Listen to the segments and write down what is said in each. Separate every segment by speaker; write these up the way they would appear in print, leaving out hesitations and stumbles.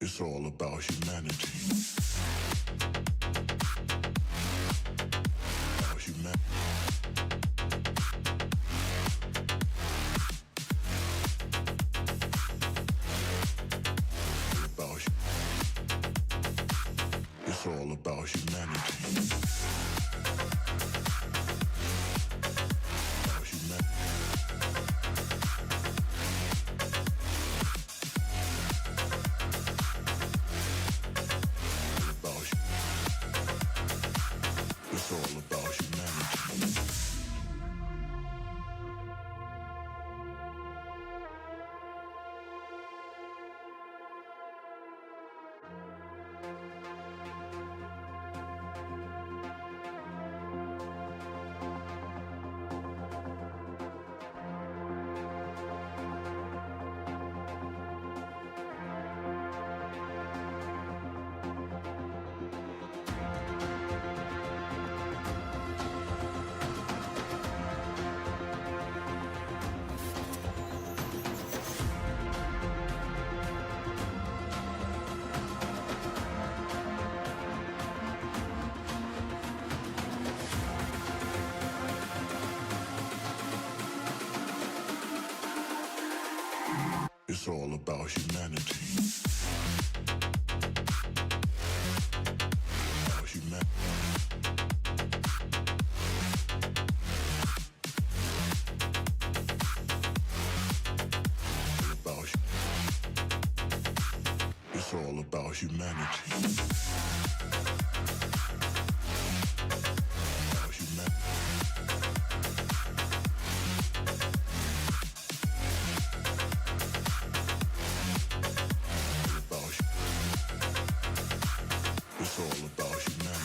Speaker 1: It's all about humanity. About humanity. It's all about humanity. About humanity. It's all about humanity. It's all about humanity. About humanity. It's all about humanity. About humanity. It's all about humanity.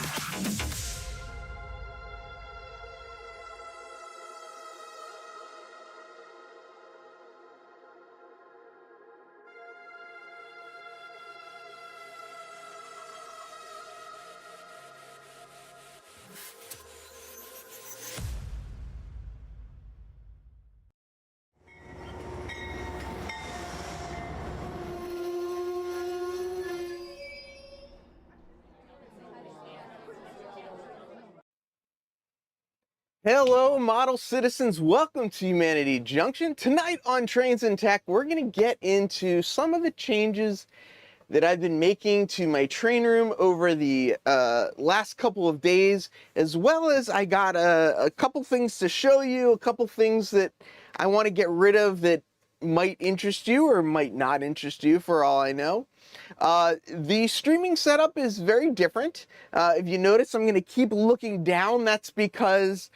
Speaker 2: Hello, model citizens. Welcome to Humanity Junction. Tonight on Trains and Tech, we're going to get into some of the changes that I've been making to my train room over the last couple of days, as well as I got a couple things to show you, a couple things that I want to get rid of that might interest you or might not interest you, for all I know. The streaming setup is very different. If you notice, I'm going to keep looking down. That's because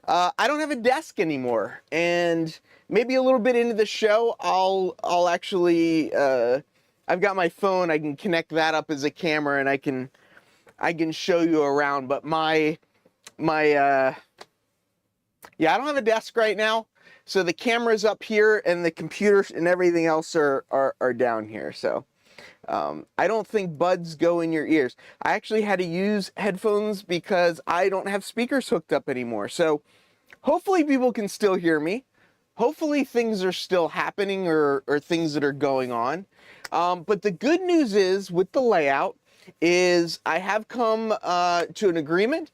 Speaker 2: I don't have a desk anymore, and maybe a little bit into the show, I'll actually, I've got my phone, I can connect that up as a camera, and I can show you around, but yeah, I don't have a desk right now, so the camera's up here, and the computer and everything else are down here, so. I don't think buds go in your ears. I actually had to use headphones because I don't have speakers hooked up anymore. So hopefully people can still hear me. Hopefully things are still happening or things that are going on. But the good news is with the layout is I have come to an agreement.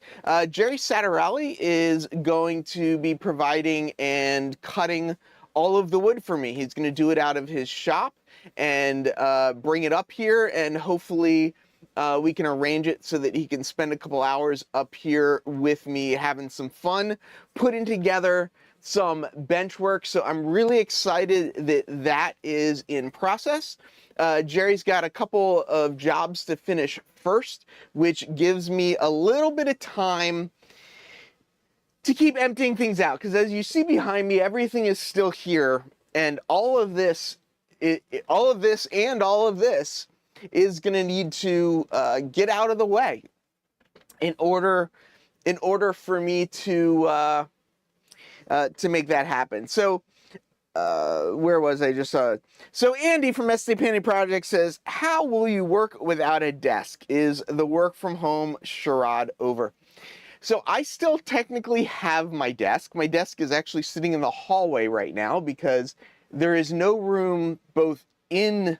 Speaker 2: Jerry Satterelli is going to be providing and cutting all of the wood for me. He's going to do it out of his shop and bring it up here, and hopefully we can arrange it so that he can spend a couple hours up here with me having some fun, putting together some bench work. So I'm really excited that that is in process. Jerry's got a couple of jobs to finish first, which gives me a little bit of time to keep emptying things out, because as you see behind me, everything is still here, and all of this is going to need to get out of the way in order for me to make that happen. So where was I just saw it? So Andy from SD Panty Project says, how will you work without a desk? Is the work from home charade over? So I still technically have my desk. My desk is actually sitting in the hallway right now because there is no room both in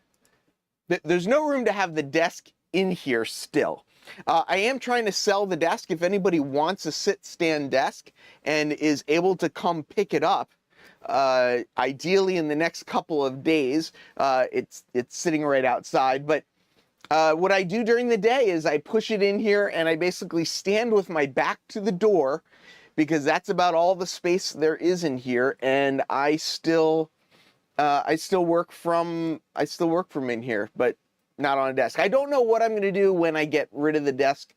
Speaker 2: there's no room to have the desk in here still. I am trying to sell the desk. If anybody wants a sit-stand desk and is able to come pick it up, ideally in the next couple of days, it's sitting right outside. But what I do during the day is I push it in here and I basically stand with my back to the door, because that's about all the space there is in here, and I still work from in here, but not on a desk. I don't know what I'm going to do when I get rid of the desk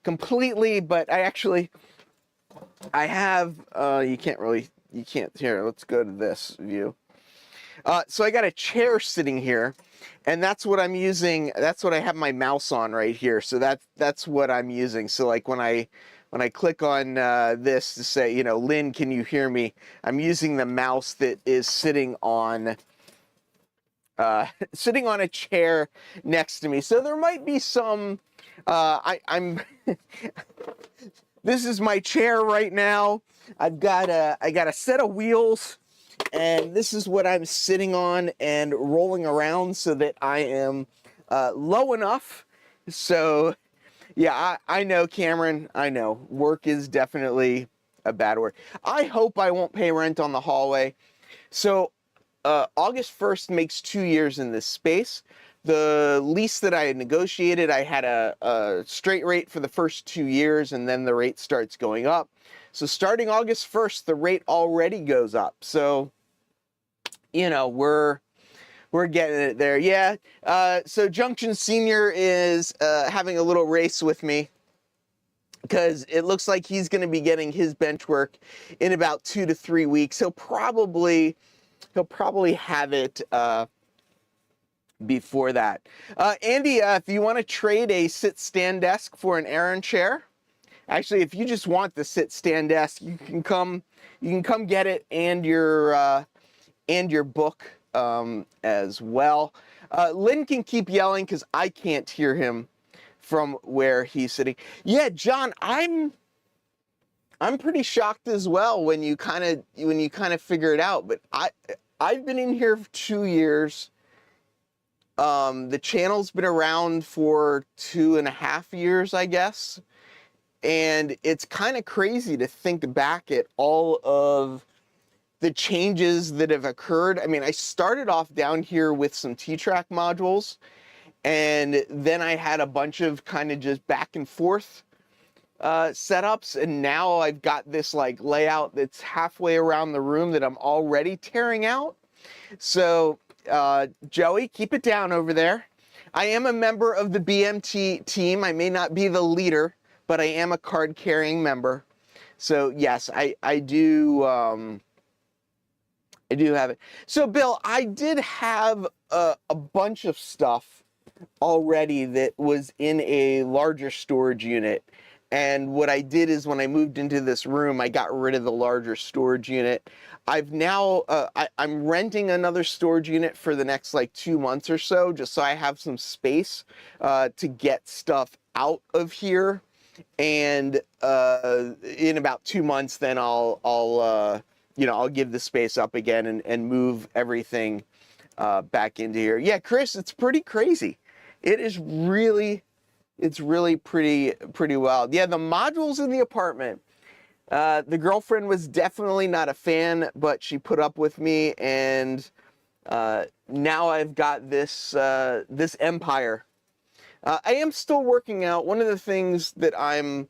Speaker 2: completely, but I have, you can't, here, let's go to this view. So I got a chair sitting here, and that's what I'm using. That's what I have my mouse on right here. So that's what I'm using. So like when I click on this to say, you know, Lynn, can you hear me? I'm using the mouse that is sitting on a chair next to me. So there might be some, I'm, this is my chair right now. I got a set of wheels, and this is what I'm sitting on and rolling around so that I am low enough. So yeah, I know, Cameron, I know. Work is definitely a bad word. I hope I won't pay rent on the hallway. So August 1st makes 2 years in this space. The lease that I had negotiated, I had a straight rate for the first 2 years, and then the rate starts going up. So starting August 1st, the rate already goes up. So, you know, we're getting it there. Yeah. So Junction Senior is having a little race with me, because it looks like he's going to be getting his bench work in about 2 to 3 weeks. He'll probably have it before that. Andy, if you want to trade a sit-stand desk for an Aran chair, actually, if you just want the sit-stand desk, you can come get it, and your book as well. Lynn can keep yelling because I can't hear him from where he's sitting. Yeah, John, I'm pretty shocked as well when you kind of figure it out. But I've been in here for 2 years. The channel's been around for 2.5 years, I guess. And it's kind of crazy to think back at all of the changes that have occurred. I mean, I started off down here with some T-Track modules, and then I had a bunch of kind of just back and forth setups, and now I've got this like layout that's halfway around the room that I'm already tearing out. So Joey, keep it down over there. I am a member of the BMT team. I may not be the leader, but I am a card-carrying member. So yes, I do have it. So Bill, I did have a bunch of stuff already that was in a larger storage unit. And what I did is when I moved into this room, I got rid of the larger storage unit. I've now, I'm renting another storage unit for the next like 2 months or so, just so I have some space to get stuff out of here. And in about 2 months, then I'll give the space up again and move everything back into here. Yeah, Chris, it's pretty crazy. It's really pretty wild. Yeah, the modules in the apartment. The girlfriend was definitely not a fan, but she put up with me, and now I've got this empire. I am still working out. One of the things that I'm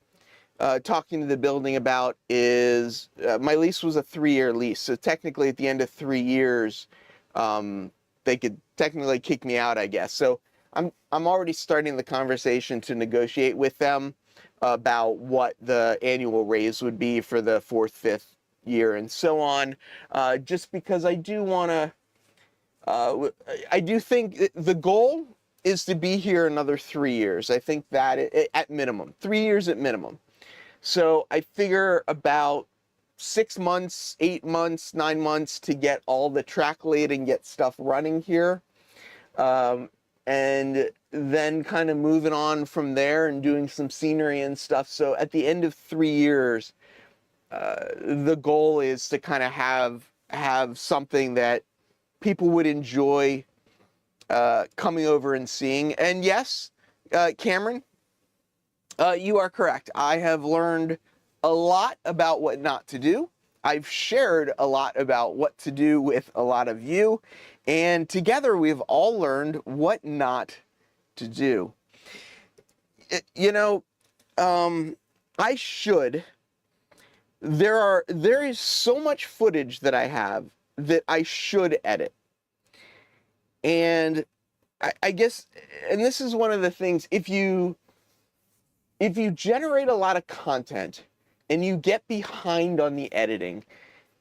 Speaker 2: talking to the building about is my lease was a 3-year lease. So technically at the end of 3 years, they could technically kick me out, I guess. So I'm already starting the conversation to negotiate with them about what the annual raise would be for the 4th, 5th year and so on. Just because I do want to, I do think the goal is to be here another 3 years. I think that at minimum, 3 years at minimum. So I figure about 6 months, 8 months, 9 months to get all the track laid and get stuff running here. And then kind of moving on from there and doing some scenery and stuff. So at the end of 3 years, the goal is to kind of have something that people would enjoy coming over and seeing. And yes, Cameron, you are correct. I have learned a lot about what not to do. I've shared a lot about what to do with a lot of you. And together we've all learned what not to do. I should. There is so much footage that I have that I should edit. And I guess, and this is one of the things, if you generate a lot of content and you get behind on the editing,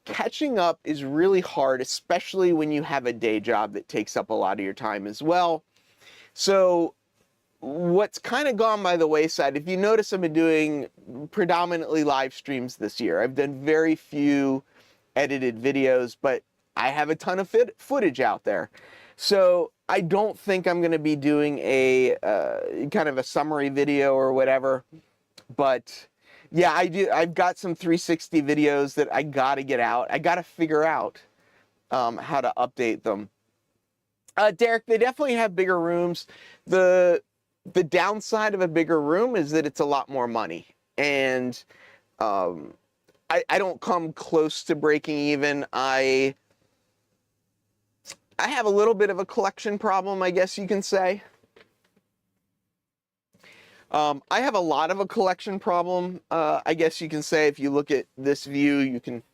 Speaker 2: catching up is really hard, especially when you have a day job that takes up a lot of your time as well. So what's kind of gone by the wayside, if you notice, I've been doing predominantly live streams this year. I've done very few edited videos, but I have a ton of footage out there. So I don't think I'm going to be doing a kind of a summary video or whatever. But yeah, I've got some 360 videos that I got to get out. I got to figure out how to update them. Derek, they definitely have bigger rooms. The downside of a bigger room is that it's a lot more money. And I don't come close to breaking even. I have a little bit of a collection problem, I guess you can say. I have a lot of a collection problem, I guess you can say. If you look at this view, you can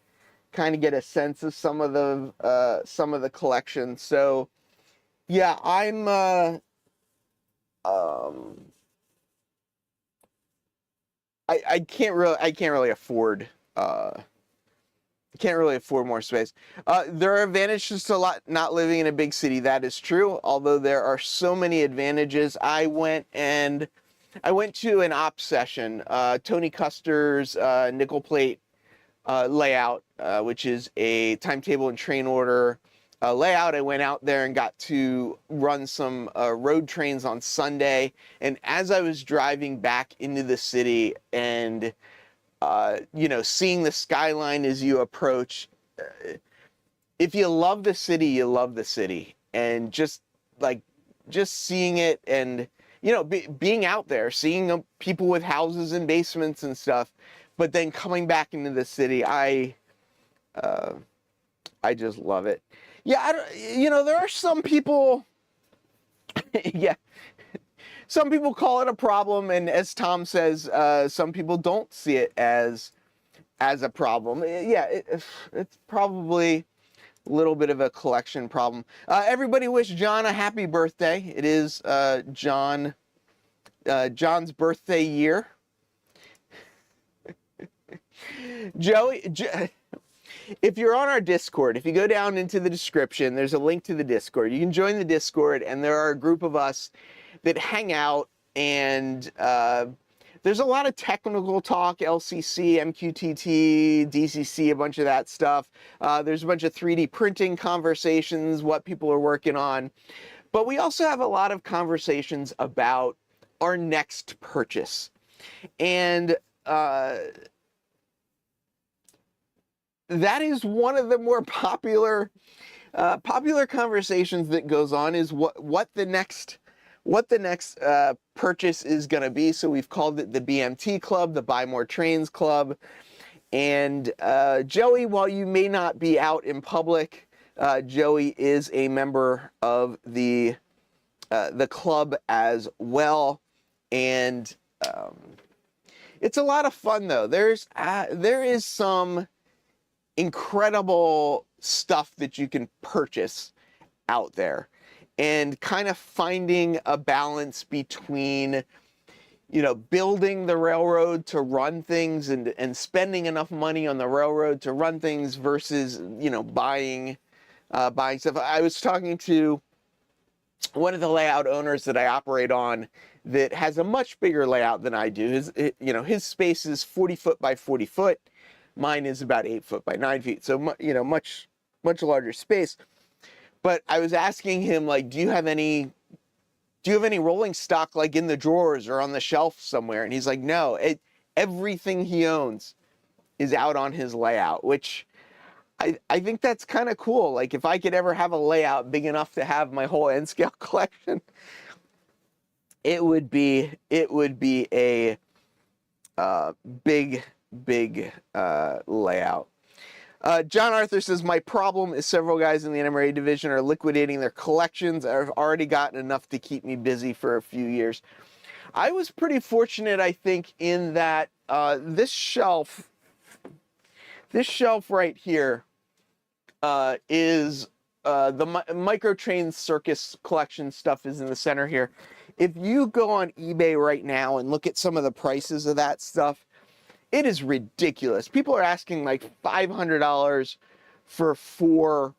Speaker 2: kind of get a sense of some of the collection. So, yeah, I can't really afford. Can't really afford more space. There are advantages to not living in a big city. That is true. Although there are so many advantages. I went to an op session, Tony Custer's nickel plate layout, which is a timetable and train order layout. I went out there and got to run some road trains on Sunday. And as I was driving back into the city and seeing the skyline as you approach, if you love the city, you love the city. And just seeing it and, being out there, seeing people with houses and basements and stuff, but then coming back into the city, I just love it. Yeah, there are some people, yeah, some people call it a problem, and as Tom says, some people don't see it as a problem. Yeah, it's probably a little bit of a collection problem. Everybody wish John a happy birthday. It is John's birthday year. Joey, if you're on our Discord, if you go down into the description, there's a link to the Discord. You can join the Discord, and there are a group of us that hang out, and there's a lot of technical talk, LCC, MQTT, DCC, a bunch of that stuff. There's a bunch of 3D printing conversations, what people are working on. But we also have a lot of conversations about our next purchase. And that is one of the more popular conversations that goes on, is what the next purchase is going to be. So we've called it the BMT Club, the Buy More Trains Club. And Joey, while you may not be out in public, Joey is a member of the club as well. And it's a lot of fun, though. There is some incredible stuff that you can purchase out there, and kind of finding a balance between, building the railroad to run things and spending enough money on the railroad to run things versus, buying stuff. I was talking to one of the layout owners that I operate on that has a much bigger layout than I do. His space is 40 foot by 40 foot. Mine is about 8 foot by 9 feet. So, much larger space. But I was asking him, do you have any rolling stock, in the drawers or on the shelf somewhere? And he's like, no, everything he owns is out on his layout, which I think that's kind of cool. Like if I could ever have a layout big enough to have my whole N scale collection, it would be a big layout. John Arthur says, my problem is several guys in the NMRA division are liquidating their collections. I've already gotten enough to keep me busy for a few years. I was pretty fortunate, I think, in that this shelf right here is the Microtrain Circus collection stuff is in the center here. If you go on eBay right now and look at some of the prices of that stuff, it is ridiculous. People are asking like $500 for 4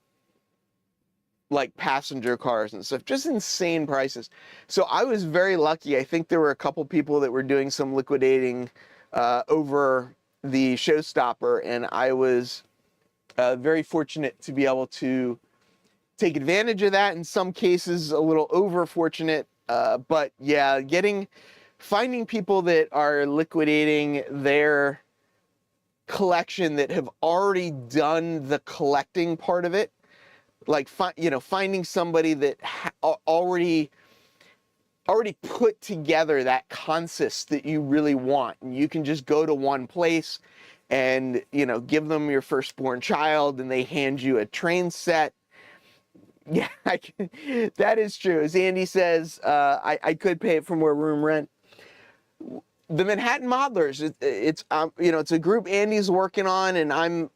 Speaker 2: like passenger cars and stuff, just insane prices. So I was very lucky. I think there were a couple people that were doing some liquidating over the Showstopper, and I was very fortunate to be able to take advantage of that. In some cases, a little over fortunate, but yeah, finding people that are liquidating their collection that have already done the collecting part of it, like finding somebody that already put together that consist that you really want, and you can just go to one place and give them your firstborn child and they hand you a train set. Yeah, that is true. As Andy says, I could pay it for more room rent. The Manhattan Modelers, it's a group Andy's working on, and I'm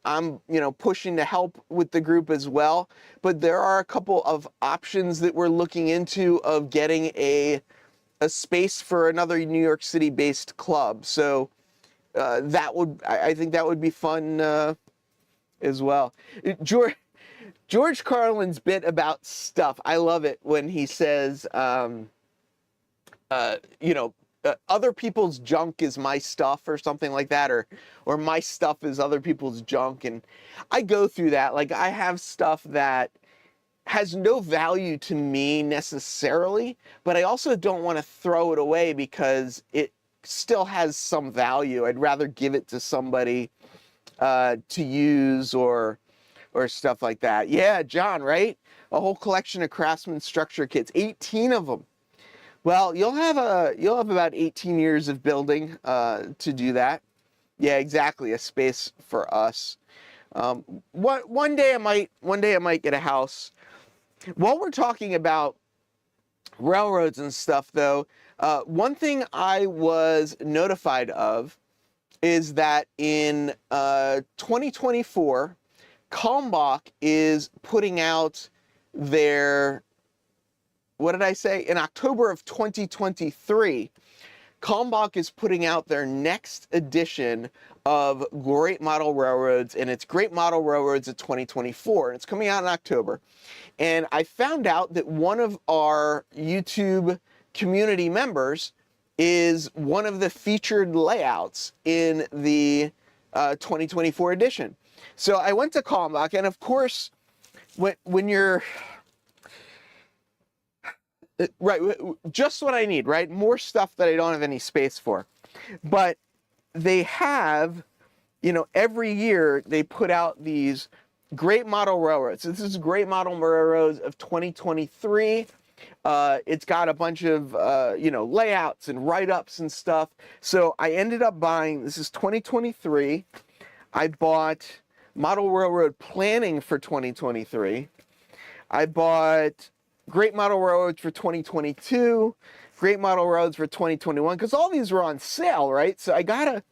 Speaker 2: pushing to help with the group as well. But there are a couple of options that we're looking into of getting a space for another New York City based club. So I think that would be fun as well. George Carlin's bit about stuff, I love it when he says, other people's junk is my stuff or something like that, or my stuff is other people's junk. And I go through that. Like I have stuff that has no value to me necessarily, but I also don't want to throw it away because it still has some value. I'd rather give it to somebody to use or stuff like that. Yeah, John, right? A whole collection of Craftsman structure kits, 18 of them. Well, you'll have about 18 years of building to do that. Yeah, exactly. A space for us. One day I might get a house. While we're talking about railroads and stuff, though, one thing I was notified of is that in 2024, Kalmbach is putting out their, what did I say? In October of 2023, Kalmbach is putting out their next edition of Great Model Railroads, and it's Great Model Railroads of 2024, and it's coming out in October. And I found out that one of our YouTube community members is one of the featured layouts in the 2024 edition. So I went to Kalmbach, and of course, when you're right, just what I need, right? More stuff that I don't have any space for. But they have, every year they put out these great model railroads. So this is Great Model Railroads of 2023. It's got a bunch of, layouts and write-ups and stuff. So I ended up buying, this is 2023. I bought Model Railroad Planning for 2023. I bought Great Model Railroads for 2022, Great Model Railroads for 2021, because all these were on sale, right? So I gotta,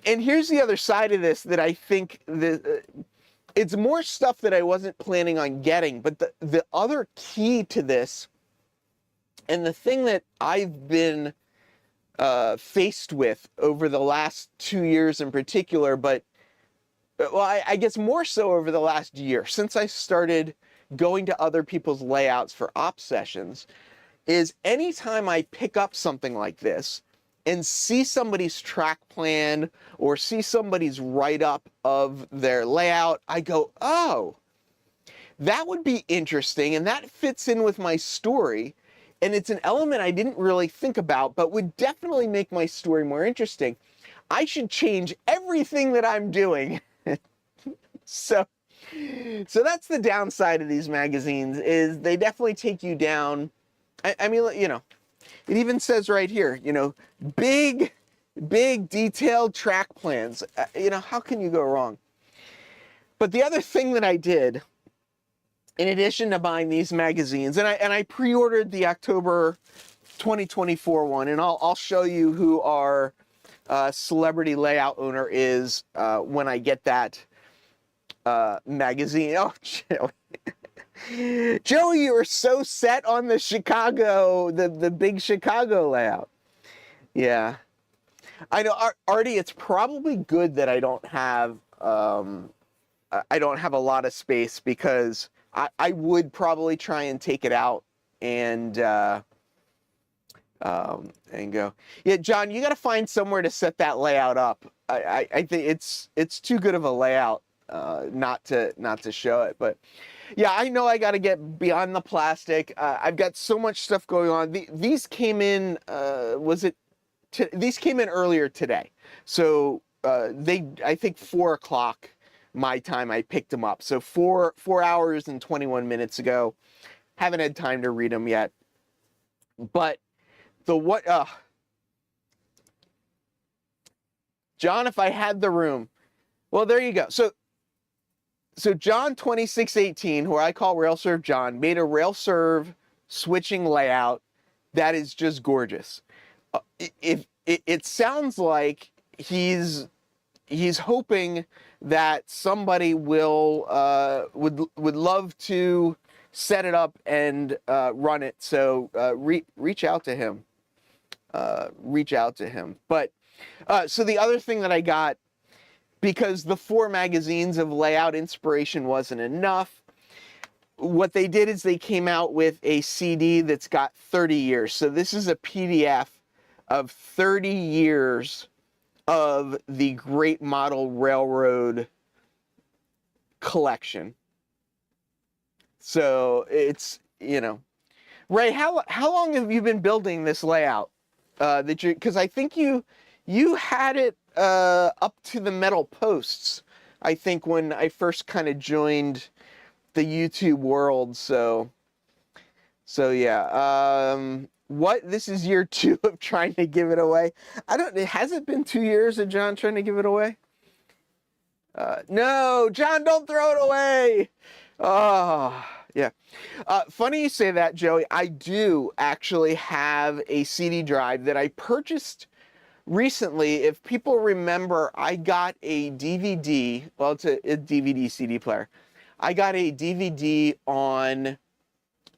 Speaker 2: and here's the other side of this that I think it's more stuff that I wasn't planning on getting, but the other key to this, and the thing that I've been faced with over the last 2 years in particular, but I guess more so over the last year, since I started going to other people's layouts for op sessions, is anytime I pick up something like this and see somebody's track plan or see somebody's write-up of their layout, I go, oh, that would be interesting, and that fits in with my story, and it's an element I didn't really think about, but would definitely make my story more interesting. I should change everything that I'm doing So that's the downside of these magazines, is they definitely take you down. I mean, you know, it even says right here, you know, big detailed track plans. You know, how can you go wrong? But the other thing that I did, in addition to buying these magazines, and I pre-ordered the October 2024 one, and I'll show you who our celebrity layout owner is when I get that magazine. Oh, Joey, you were so set on the Chicago, the big Chicago layout. Yeah, I know, Artie. It's probably good that I don't have a lot of space, because I would probably try and take it out and go. Yeah, John, you got to find somewhere to set that layout up. I think it's too good of a layout not to show it. But yeah, I know I got to get beyond the plastic. I've got so much stuff going on. These came in. These came in earlier today, so I think 4 o'clock my time I picked them up. So 4 hours and 21 minutes ago. Haven't had time to read them yet. But John, if I had the room. Well, there you go. So John 2618, who I call RailServe John, made a RailServe switching layout that is just gorgeous. It sounds like he's hoping that somebody will would love to set it up and run it. So reach out to him. But so the other thing that I got, because the 4 magazines of layout inspiration wasn't enough, what they did is they came out with a CD that's got 30 years. So this is a PDF of 30 years of the Great Model Railroad collection. So it's, you know, Ray, how long have you been building this layout? Because I think you had it up to the metal posts, I think, when I first kind of joined the YouTube world. So yeah. This is year 2 of trying to give it away. Has it been 2 years of John trying to give it away? No, John, don't throw it away. Oh, yeah. Funny you say that, Joey. I do actually have a CD drive that I purchased recently. If people remember, I got a DVD. Well, it's a DVD CD player. I got a DVD on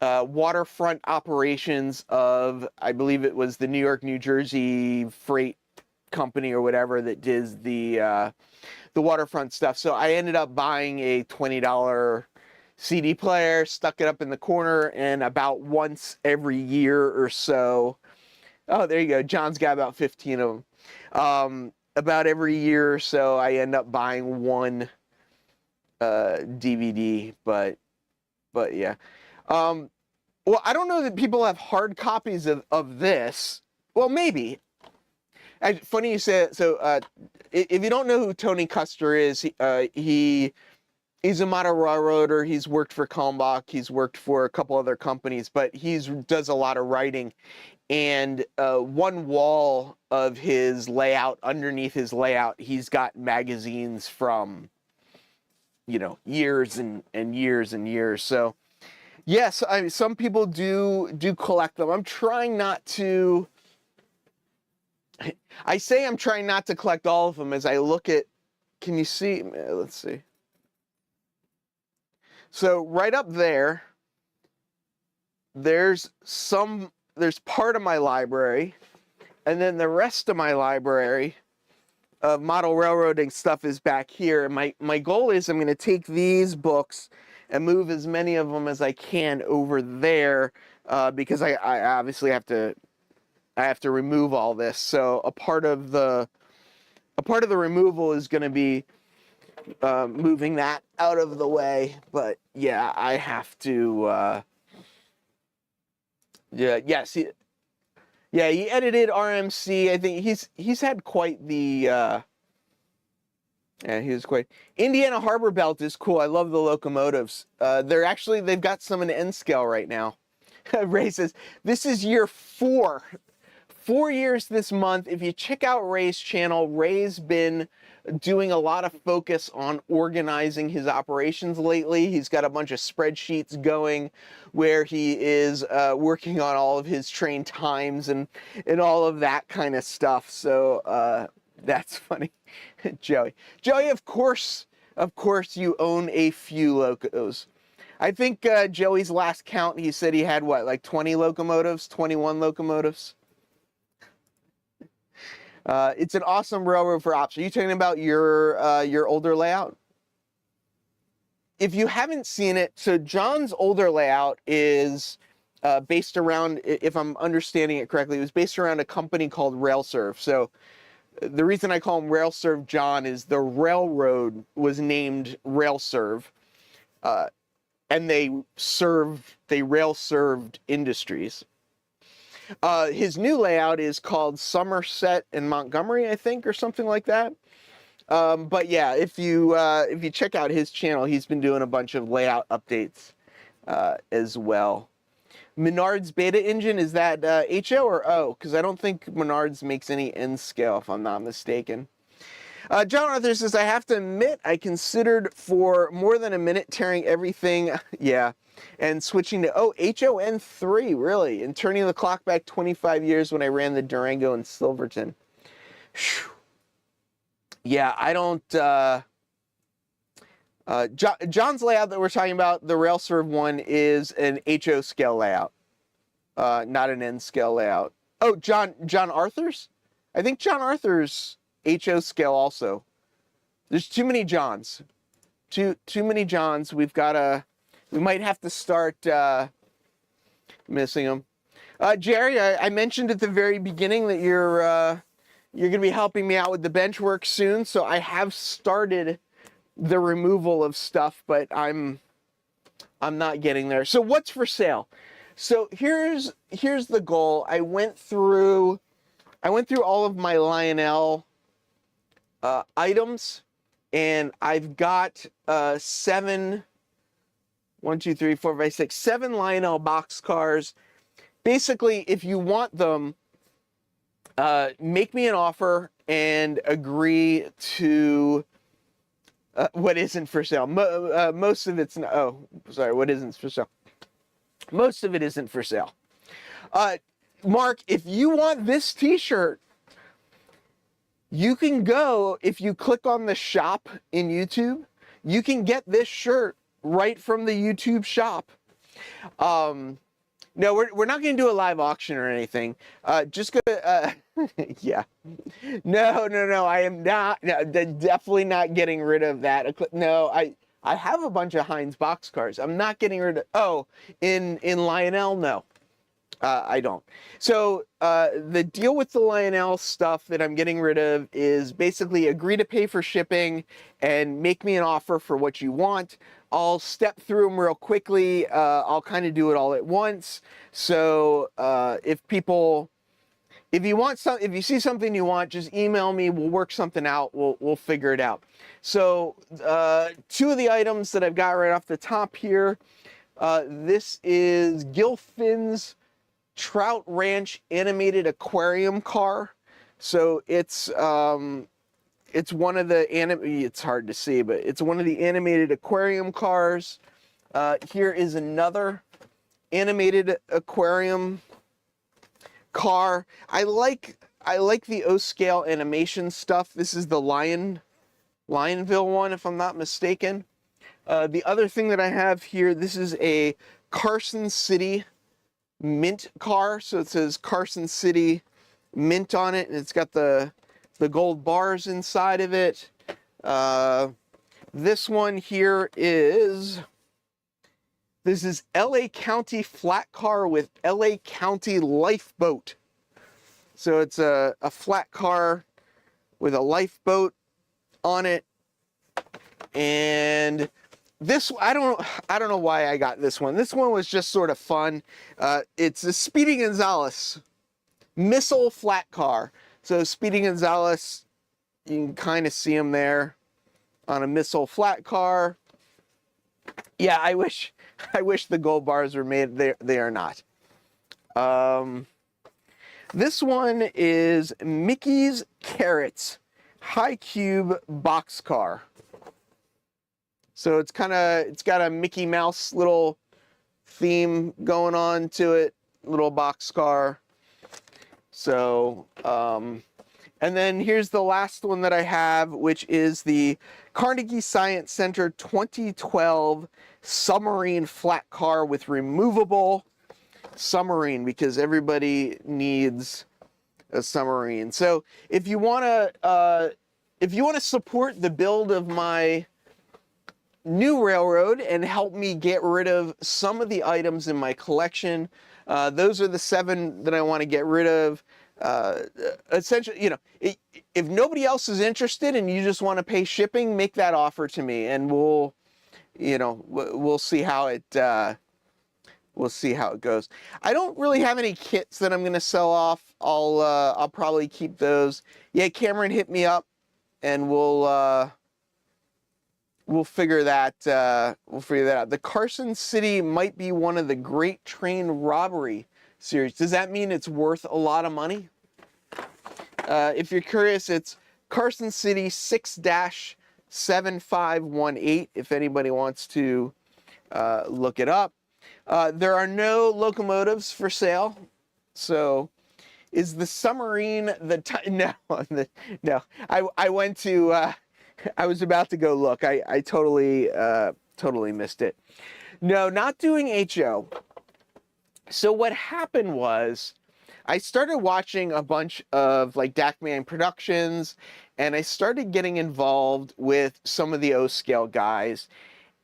Speaker 2: waterfront operations of, I believe it was the New York, New Jersey Freight Company or whatever that does the waterfront stuff. So I ended up buying a $20 CD player, stuck it up in the corner, and about once every year or so, oh, there you go, John's got about 15 of them. About every year or so, I end up buying one DVD, but yeah. Well, I don't know that people have hard copies of this. Well, maybe. Funny you say it. So, if you don't know who Tony Custer is, he's a model railroader. He's worked for Kalmbach. He's worked for a couple other companies, but does a lot of writing. And one wall of his layout, underneath his layout, he's got magazines from, you know, years and years and years. So, yes, some people do collect them. I'm trying not to. I say I'm trying not to collect all of them as I look at. Can you see? Let's see. So right up there, there's part of my library, and then the rest of my library of model railroading stuff is back here. And my goal is I'm going to take these books and move as many of them as I can over there, because I obviously have to remove all this. So a part of the removal is going to be moving that out of the way. But yeah, I have to. Yes. He edited RMC. I think he's had quite the Yeah, he was quite. Indiana Harbor Belt is cool. I love the locomotives. They've got some in N scale right now. Ray says, this is year 4. 4 years this month. If you check out Ray's channel, Ray's been doing a lot of focus on organizing his operations lately. He's got a bunch of spreadsheets going where he is working on all of his train times and all of that kind of stuff. So that's funny. Joey, of course you own a few locos. I think Joey's last count, he said he had what, like 20 locomotives, 21 locomotives? It's an awesome railroad for ops. Are you talking about your older layout? If you haven't seen it, so John's older layout is based around, if I'm understanding it correctly, it was based around a company called RailServe. So the reason I call him RailServe John is the railroad was named RailServe, and they rail served industries. His new layout is called Somerset and Montgomery, I think, or something like that. But yeah, if you check out his channel, he's been doing a bunch of layout updates as well. Menards beta engine, is that HO or O? Because I don't think Menards makes any N scale, if I'm not mistaken. John Arthur says, I have to admit, I considered for more than a minute tearing everything, yeah, and switching to, HON3, really, and turning the clock back 25 years when I ran the Durango in Silverton. Whew. Yeah, I don't, John's layout that we're talking about, the RailServe one, is an HO scale layout, not an N scale layout. Oh, John Arthur's? I think John Arthur's HO scale also. There's too many Johns. Too many Johns. We might have to start missing them. Jerry, I mentioned at the very beginning that you're going to be helping me out with the bench work soon, so I have started the removal of stuff, but I'm not getting there. So what's for sale? So here's the goal. I went through all of my Lionel items, and I've got 7 Lionel boxcars. Basically, if you want them, make me an offer and agree to what isn't for sale. Most of it's what isn't for sale. Most of it isn't for sale. Mark, if you want this t-shirt, you can go, if you click on the shop in YouTube, you can get this shirt right from the YouTube shop. No, we're not going to do a live auction or anything. Just go to, yeah. No, I am not, definitely not getting rid of that. No, I have a bunch of Heinz boxcars. I'm not getting rid of, in Lionel, no. I don't. So the deal with the Lionel stuff that I'm getting rid of is basically agree to pay for shipping and make me an offer for what you want. I'll step through them real quickly. I'll kind of do it all at once. So if you see something you want, just email me. We'll work something out. We'll figure it out. So 2 of the items that I've got right off the top here. This is Gilfin's Trout Ranch animated aquarium car. So it's one of the it's hard to see, but it's one of the animated aquarium cars. Here is another animated aquarium car. I like the O-scale animation stuff. This is the Lionville one, if I'm not mistaken. The other thing that I have here, this is a Carson City mint car. So it says Carson City mint on it, and it's got the gold bars inside of it. This one here is LA County flat car with LA County lifeboat. So it's a flat car with a lifeboat on it. And this, I don't know why I got this one. This one was just sort of fun. It's a Speedy Gonzales missile flat car. So Speedy Gonzales, you can kind of see him there. on a missile flat car. Yeah, I wish the gold bars were made. They are not. This one is Mickey's Carrots High Cube Boxcar. So it's got a Mickey Mouse little theme going on to it, little boxcar. So, and then here's the last one that I have, which is the Carnegie Science Center 2012 submarine flat car with removable submarine, because everybody needs a submarine. So if you want to support the build of my new railroad and help me get rid of some of the items in my collection, those are the 7 that I want to get rid of. Essentially, you know, if nobody else is interested and you just want to pay shipping, make that offer to me, and we'll see how it goes. I don't really have any kits that I'm going to sell off. I'll probably keep those. Yeah, Cameron, hit me up, and we'll figure that out. The Carson City might be one of the Great Train Robbery series. Does that mean it's worth a lot of money? If you're curious, it's Carson City 6-7518, if anybody wants to look it up. There are no locomotives for sale. So is the submarine no, no. I went to, I was about to go look. I totally missed it. No, not doing HO. So what happened was I started watching a bunch of like Dackman Productions, and I started getting involved with some of the O-scale guys,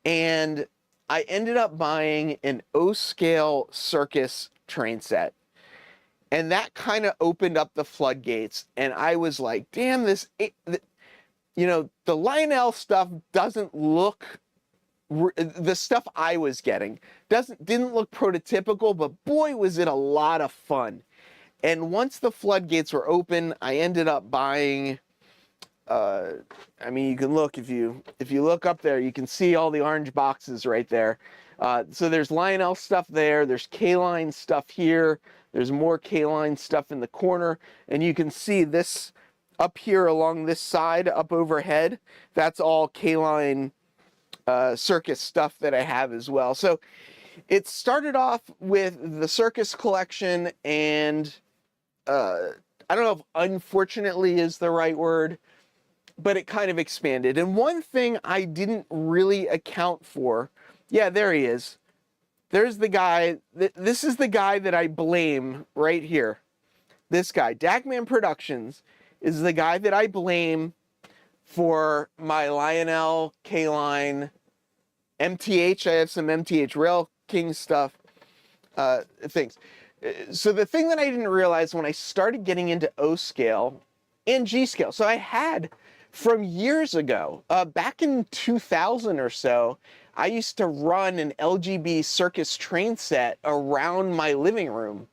Speaker 2: and I ended up buying an O-scale circus train set. And that kind of opened up the floodgates, and I was like, damn, the Lionel stuff doesn't look, the stuff I was getting didn't look prototypical, but boy, was it a lot of fun. And once the floodgates were open, I ended up buying, I mean, you can look, if you look up there, you can see all the orange boxes right there. So there's Lionel stuff there, there's K-Line stuff here, there's more K-Line stuff in the corner, and you can see this up here along this side, up overhead, that's all K-Line circus stuff that I have as well. So it started off with the circus collection, and I don't know if unfortunately is the right word, but it kind of expanded. And one thing I didn't really account for, yeah, there he is. There's the guy, this is the guy that I blame right here. This guy, Dackman Productions, is the guy that I blame for my Lionel, K-Line, MTH. I have some MTH Rail King stuff, things. So the thing that I didn't realize when I started getting into O-scale and G-scale, so I had from years ago, back in 2000 or so, I used to run an LGB circus train set around my living room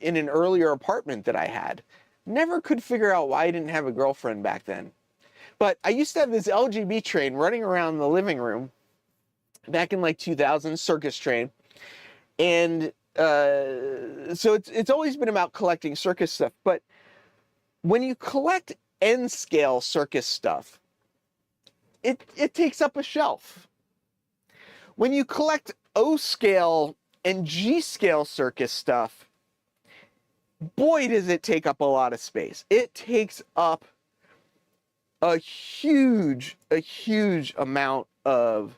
Speaker 2: in an earlier apartment that I had. Never could figure out why I didn't have a girlfriend back then. But I used to have this LGB train running around the living room back in like 2000, circus train. And so it's always been about collecting circus stuff. But when you collect N-scale circus stuff, it takes up a shelf. When you collect O-scale and G-scale circus stuff, boy, does it take up a lot of space. It takes up a huge amount of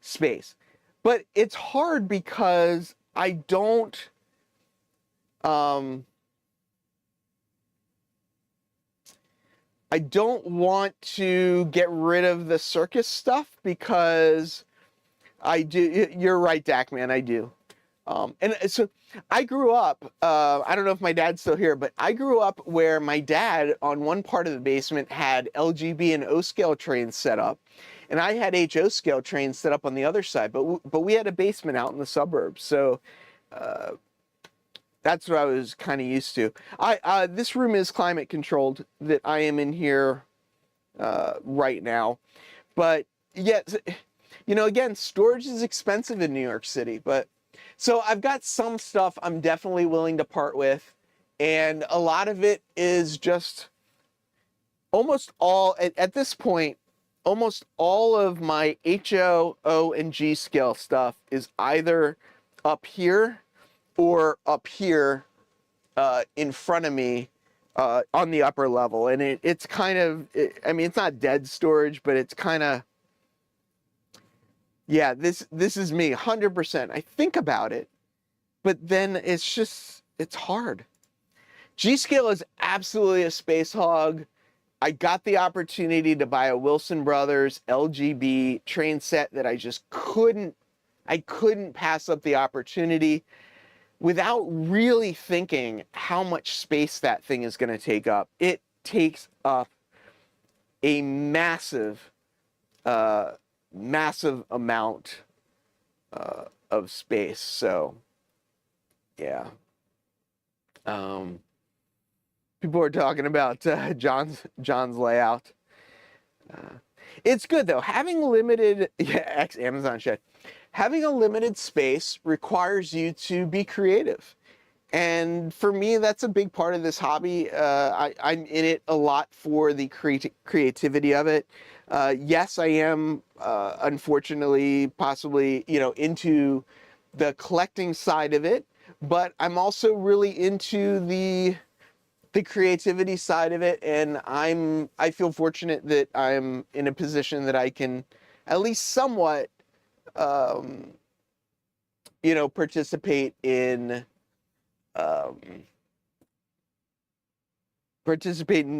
Speaker 2: space. But it's hard because I don't want to get rid of the circus stuff, because I do. You're right, Dackman, I do. And so I grew up, I don't know if my dad's still here, but I grew up where my dad on one part of the basement had LGB and O-scale trains set up, and I had HO scale trains set up on the other side, but we had a basement out in the suburbs. So that's what I was kind of used to. This room is climate controlled that I am in here right now. But yet, again, storage is expensive in New York City. But so I've got some stuff I'm definitely willing to part with. And a lot of it is just almost all, at this point, almost all of my HO, O, and G scale stuff is either up here or up here in front of me on the upper level. And it's kind of, it's not dead storage, but it's kind of, yeah, this is me, 100%. I think about it, but then it's hard. G-Scale is absolutely a space hog. I got the opportunity to buy a Wilson Brothers LGB train set that I couldn't pass up the opportunity without really thinking how much space that thing is going to take up. It takes up a massive amount of space. So, yeah. People are talking about John's layout. It's good though. Having limited, Amazon shed. Having a limited space requires you to be creative. And for me, that's a big part of this hobby. I'm in it a lot for the creativity of it. Yes, I am, unfortunately, possibly, into the collecting side of it, but I'm also really into the creativity side of it. And I feel fortunate that I'm in a position that I can at least somewhat, participate in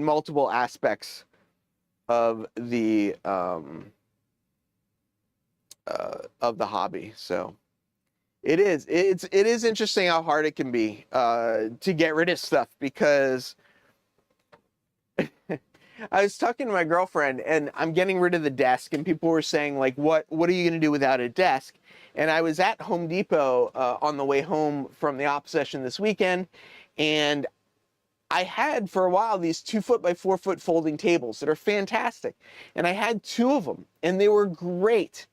Speaker 2: multiple aspects of the hobby. So it is interesting how hard it can be to get rid of stuff, because I was talking to my girlfriend and I'm getting rid of the desk, and people were saying like, what are you going to do without a desk? And I was at Home Depot on the way home from the op session this weekend, and I had for a while these 2-foot by 4-foot folding tables that are fantastic. And I had 2 of them and they were great.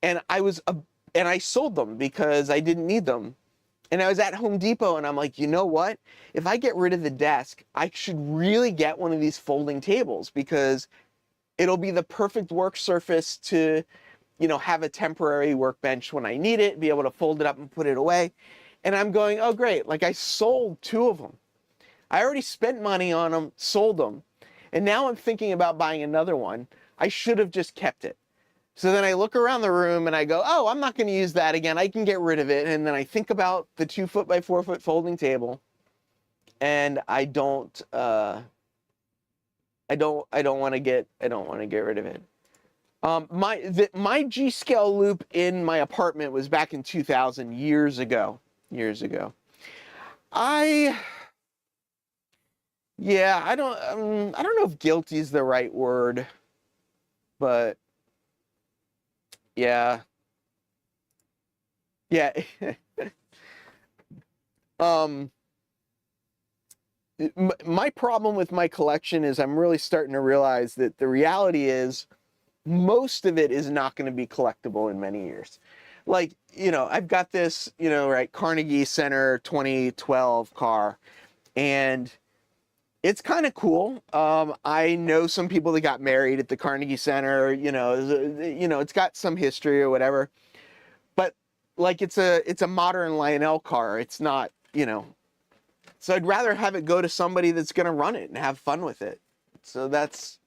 Speaker 2: And I sold them because I didn't need them. And I was at Home Depot and I'm like, you know what? If I get rid of the desk, I should really get one of these folding tables, because it'll be the perfect work surface to, have a temporary workbench when I need it, be able to fold it up and put it away. And I'm going, oh great, like I sold 2 of them. I already spent money on them, sold them. And now I'm thinking about buying another one. I should have just kept it. So then I look around the room and I go, oh, I'm not going to use that again. I can get rid of it. And then I think about the 2-foot by 4-foot folding table, and I don't want to get rid of it. My G-scale loop in my apartment was back in 2000, years ago. I don't know if guilty is the right word, but yeah. My problem with my collection is I'm really starting to realize that the reality is most of it is not going to be collectible in many years. Like, I've got this, right, Carnegie Center 2012 car, and it's kind of cool. I know some people that got married at the Carnegie Center, it's got some history or whatever, but like it's a modern Lionel car. It's not, so I'd rather have it go to somebody that's going to run it and have fun with it. So that's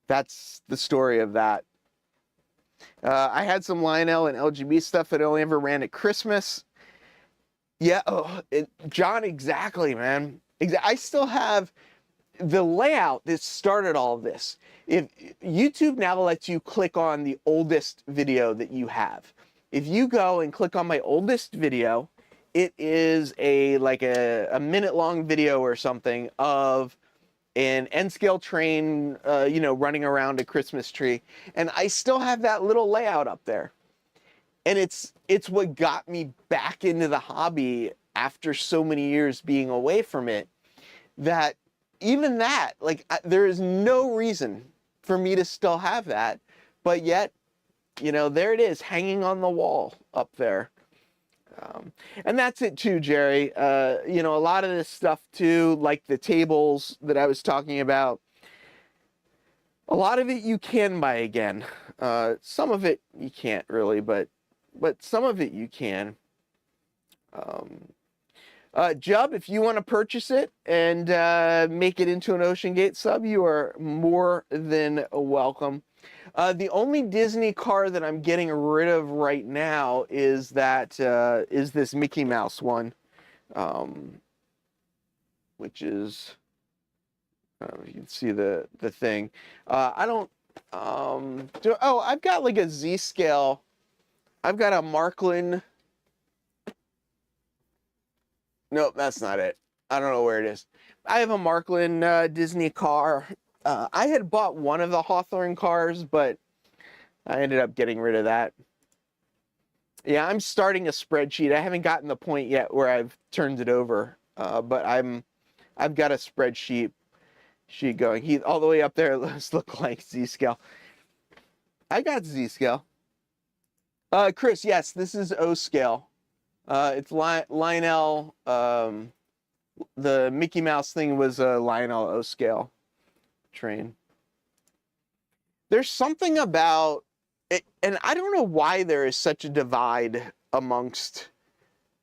Speaker 2: the story of that. I had some Lionel and LGB stuff that I only ever ran at Christmas. Yeah, John, exactly, man. I still have the layout that started all of this. If YouTube now lets you click on the oldest video that you have. If you go and click on my oldest video, it is a minute-long video or something of an N-scale train, running around a Christmas tree. And I still have that little layout up there. And it's what got me back into the hobby after so many years being away from it, that even that, there is no reason for me to still have that, but yet, you know, there it is hanging on the wall up there. And that's it too, Jerry. You know, a lot of this stuff too, like the tables that I was talking about, a lot of it you can buy again. Some of it you can't really, but some of it you can. Jub, if you want to purchase it and make it into an Ocean Gate sub, you are more than welcome. The only Disney car that I'm getting rid of right now is this Mickey Mouse one, which is, you can see the thing. I don't, I've got like a Z scale. I've got a Marklin. Nope, that's not it. I don't know where it is. I have a Marklin Disney car. I had bought one of the Hawthorne cars, but I ended up getting rid of that. Yeah, I'm starting a spreadsheet. I haven't gotten the point yet where I've turned it over, but I've got a spreadsheet going. All the way up there. Let's look like Z scale. I got Z scale. Chris, yes, this is O scale. It's Lionel. The Mickey Mouse thing was a Lionel O scale train. There's something about it, and I don't know why there is such a divide amongst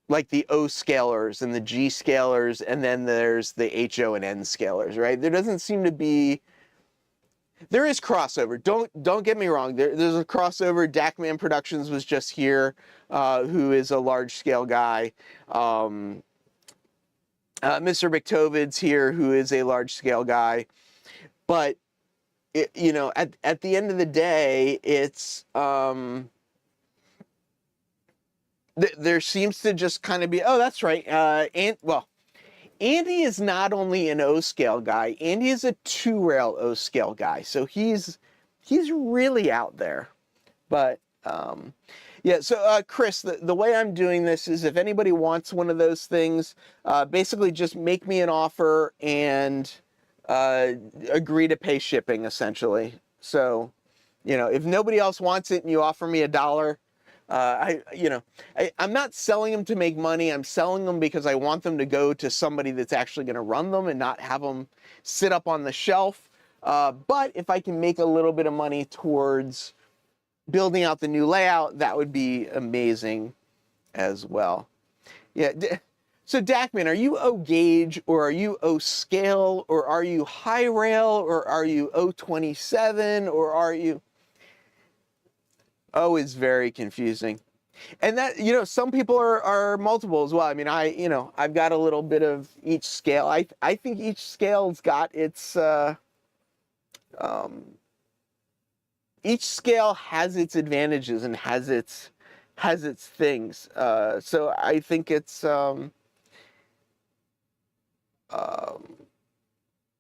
Speaker 2: like the O scalers and the G scalers, and then there's the HO and N scalers, right? There doesn't seem to be. There is crossover. Don't get me wrong. There's a crossover. Dakman Productions was just here, who is a large scale guy. Mr. McTovid's here, who is a large scale guy. But you know, at the end of the day, it's there seems to just kind of be, oh, that's right. Andy is not only an O scale guy, Andy is a 2-rail O scale guy. So he's really out there. But yeah, so Chris, the way I'm doing this is if anybody wants one of those things, basically just make me an offer and agree to pay shipping, essentially. So, you know, if nobody else wants it and you offer me $1, I'm not selling them to make money. I'm selling them because I want them to go to somebody that's actually going to run them and not have them sit up on the shelf. But if I can make a little bit of money towards building out the new layout, that would be amazing as well. Yeah. So Dakman, are you O gauge or are you O scale or are you high rail or are you O27 or are you? O is very confusing. And that, you know, some people are multiple as well. I mean, I've got a little bit of each scale. I think each scale's got its, each scale has its advantages and has its things. So I think it's, I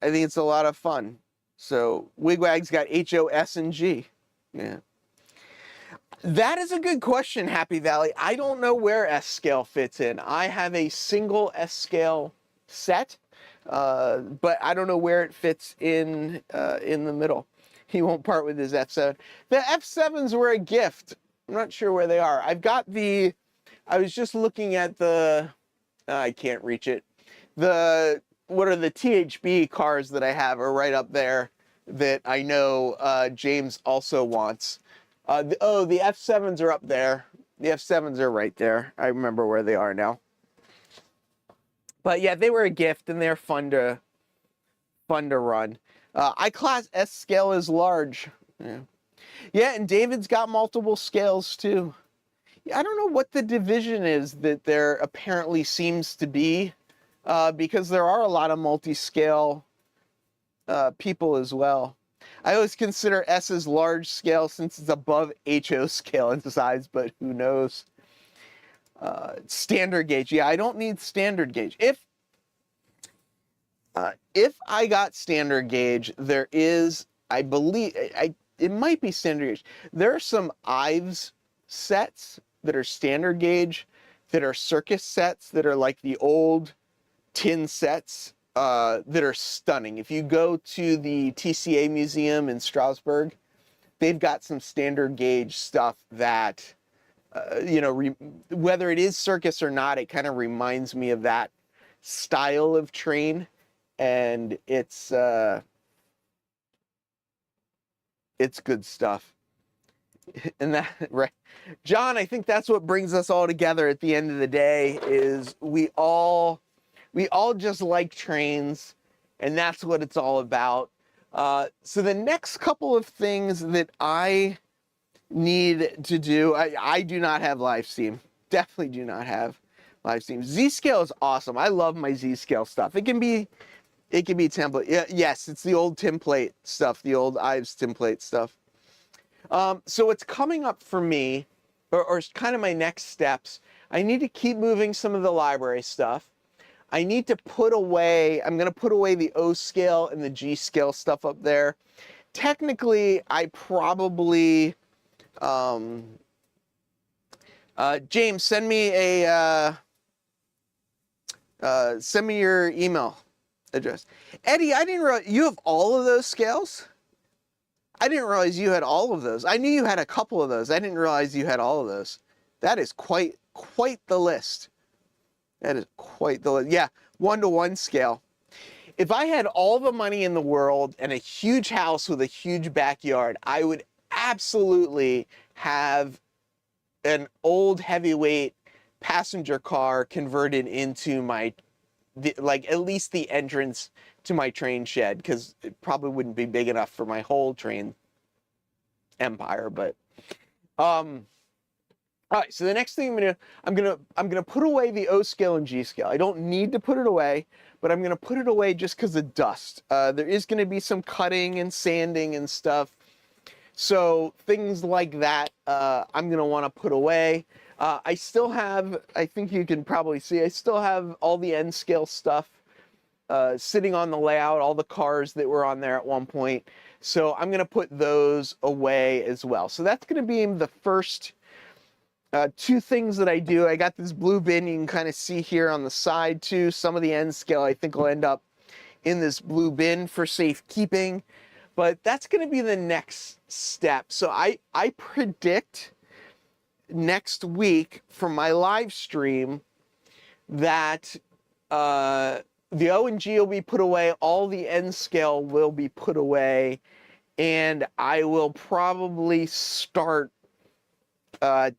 Speaker 2: think it's a lot of fun. So Wigwag's got HO, S, and G. Yeah. That is a good question, Happy Valley. I don't know where S scale fits in. I have a single S scale set, but I don't know where it fits in the middle. He won't part with his F7. The F7s were a gift. I'm not sure where they are. I've got I was just looking at I can't reach it. What are the THB cars that I have are right up there that I know James also wants. The F7s are up there. The F7s are right there. I remember where they are now. But yeah, they were a gift and they're fun to run. I-Class S scale is large. Yeah, and David's got multiple scales too. Yeah, I don't know what the division is that there apparently seems to be, because there are a lot of multi-scale people as well. I always consider S as large scale since it's above HO scale in size, but who knows? Standard gauge. Yeah, I don't need standard gauge. If I got standard gauge, there is, I believe, it might be standard gauge. There are some Ives sets that are standard gauge that are circus sets that are like the old tin sets that are stunning. If you go to the TCA Museum in Strasbourg, they've got some standard gauge stuff that, whether it is circus or not, it kind of reminds me of that style of train, and it's good stuff. And that, right, John, I think that's what brings us all together at the end of the day, is we all just like trains, and that's what it's all about. So the next couple of things that I need to do, I do not have live steam. Definitely do not have live steam. Z-scale is awesome. I love my Z-scale stuff. It can be template. Yeah, yes, it's the old template stuff, the old Ives template stuff. So what's coming up for me, or kind of my next steps, I need to keep moving some of the library stuff. I need to I'm going to put away the O scale and the G scale stuff up there. Technically, I probably, James, send me your email address. Eddie, I didn't realize you have all of those scales. I didn't realize you had all of those. I knew you had a couple of those. I didn't realize you had all of those. That is quite the list. That is quite the list. Yeah, 1-to-1 scale. If I had all the money in the world and a huge house with a huge backyard, I would absolutely have an old heavyweight passenger car converted into at least the entrance to my train shed, because it probably wouldn't be big enough for my whole train empire. But all right, so the next thing I'm gonna put away the O scale and G scale. I don't need to put it away, but I'm gonna put it away just because of dust. There is gonna be some cutting and sanding and stuff, so things like that I'm gonna want to put away. I still have, I think you can probably see, I still have all the N scale stuff sitting on the layout, all the cars that were on there at one point. So I'm going to put those away as well. So that's going to be the first two things that I do. I got this blue bin you can kind of see here on the side too. Some of the N scale I think will end up in this blue bin for safekeeping. But that's going to be the next step. So I predict next week from my live stream that the O and G will be put away, all the N scale will be put away, and I will probably start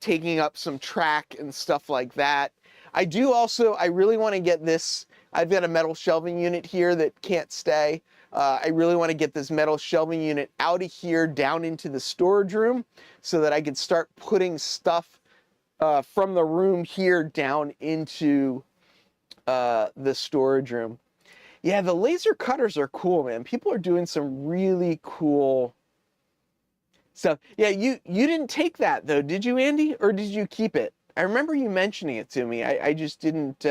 Speaker 2: taking up some track and stuff like that. I really want to get this, I've got a metal shelving unit here that can't stay. I really want to get this metal shelving unit out of here down into the storage room so that I can start putting stuff from the room here down into the storage room. Yeah, the laser cutters are cool, man. People are doing some really cool stuff. Yeah, you didn't take that though, did you, Andy? Or did you keep it? I remember you mentioning it to me. I just didn't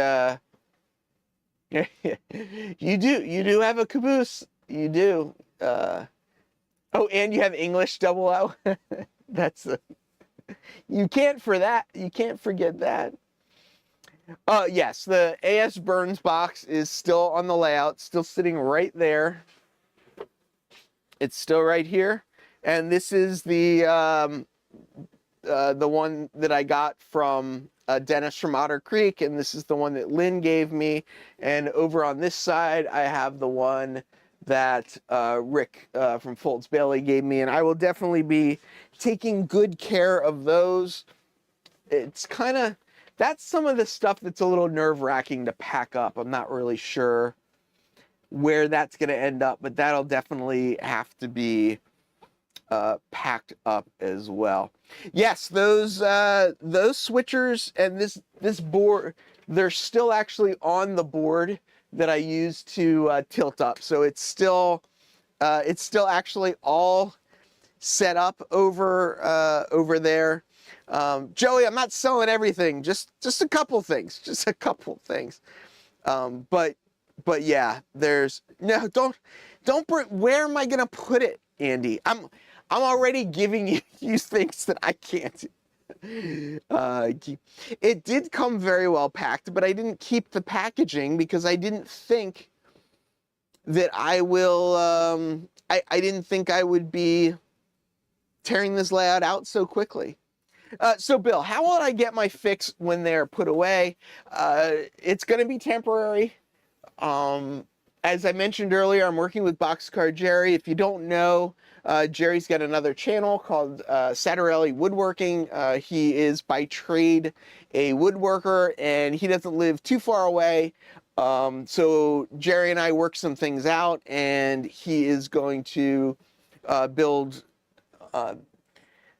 Speaker 2: you do have a caboose. You do. Oh, and you have English double O. That's you can't forget that. Yes, the AS Burns box is still on the layout, still sitting right there. It's still right here. And this is the one that I got from Dennis from Otter Creek, and this is the one that Lynn gave me. And over on this side, I have the one that Rick from Foltz Bailey gave me, and I will definitely be taking good care of those. It's kind of, that's some of the stuff that's a little nerve-wracking to pack up. I'm not really sure where that's going to end up, but that'll definitely have to be packed up as well. Yes, those switchers and this board, they're still actually on the board that I use to tilt up. So it's still actually all set up over there. Joey, I'm not selling everything, just a couple things, but yeah, there's no, don't bring, where am I gonna put it, Andy? I'm already giving you things that I can't keep. It did come very well packed, but I didn't keep the packaging because I didn't think that I will, I didn't think I would be tearing this layout out so quickly. So Bill, how will I get my fix when they're put away? It's going to be temporary. As I mentioned earlier, I'm working with Boxcar Jerry. If you don't know, Jerry's got another channel called Satarelli Woodworking. He is by trade a woodworker, and he doesn't live too far away. So Jerry and I work some things out, and he is going to build,